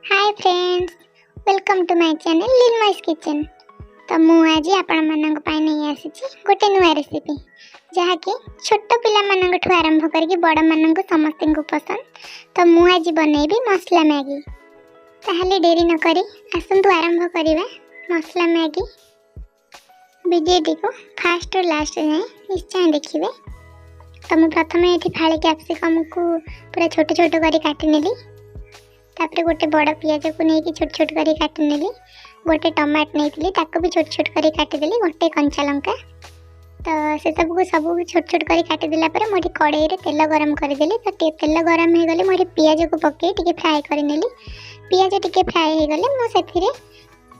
Hi friends, welcome to my channel lil mice kitchen. तो मु आज आपण मानक पाई नहीं आसीची गोटे नुआ रेसिपी जहाँकि छोट पिला मानक ठु आरंभ करके बड़ मानक समस्त को पसंद। तो मु आज बनैबी मसला मैगी। ताहले देरी न करी आसंतु आरंभ करिबा मसला मैगी। वीडियो को फास्ट और लास्ट जाए निश्चय देखिए। तो मु प्रथम ये फाड़ी कैप्सिकम को पूरा छोट छोट करी काटी नेली। तापर गोटे बड़ पियाज को लेकिन छोट छोट करी काटी नेली। गोटे टमाट नहीं ताको भी छोट छोट करी काटिदेली। गोटे कंचा लंका। तो से सब छोट छोट करी काटिदेला पर मोटी कड़ाई रे तेल गरम करदेली। तो तेल गरम हो गले मोटी पियाज को पकई टिके फ्राए करनेली। पियाज टिके फ्राए हो गले मु सेथिरे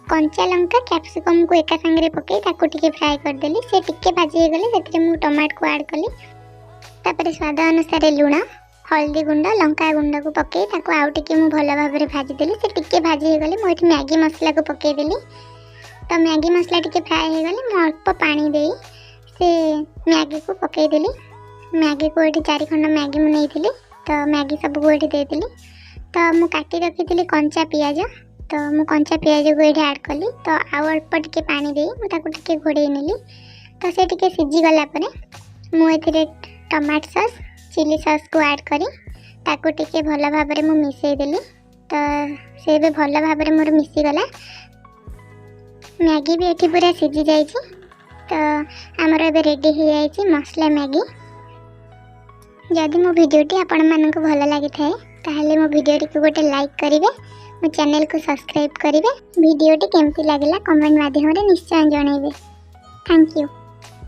कंचा लंका कैप्सिकम को एका संगे पकई ताको टिके फ्राए करदेली। से टिके भाजी हो गले सेथिरे मु टमाट को ऐड कली। तापर स्वाद अनुसार लूण हल्दी गुंड लंका गुंड को पकई ताको आउ टिके मु भल भाव में भाजीदेली। से टिके भाजी हो गले मुझे मैगी मसला को पकईदेली। तो मैगी मसला टिके फ्राए हो गले मु अल्प पानी दे से मैगी को पकईदेली। मैगी को ये 4 खंड मैगी मु नहीं। तो मैगी सब को ये देदेली। तो मु काटी रखी कंचा पियाज। तो मु कंचा पियाज को ये ऐड कली। तो आउ अल्प टिके पानी दे मुझे घोड़े नेली। तो से टिके सीझी गला मुझे टमाटो सॉस चिली सॉस को ऐड करी ताको टिके भल भाव में मु मिसई देली। तो से भी भल भाव में मोर मिसी गला। मैगी भी एठी पूरा सीझी जाई छी। तो हमर एबे रेडी हो जाई छी मसला मैगी। जदि मो वीडियोटी आपण मानक भल लागि थाए ताहले मो वीडियोटी को गोटे लाइक करिवे। मो चैनल को सब्सक्राइब करिवे। वीडियोटी केमती लागला कमेंट माध्यम रे निश्चय जणाइबे। Thank you.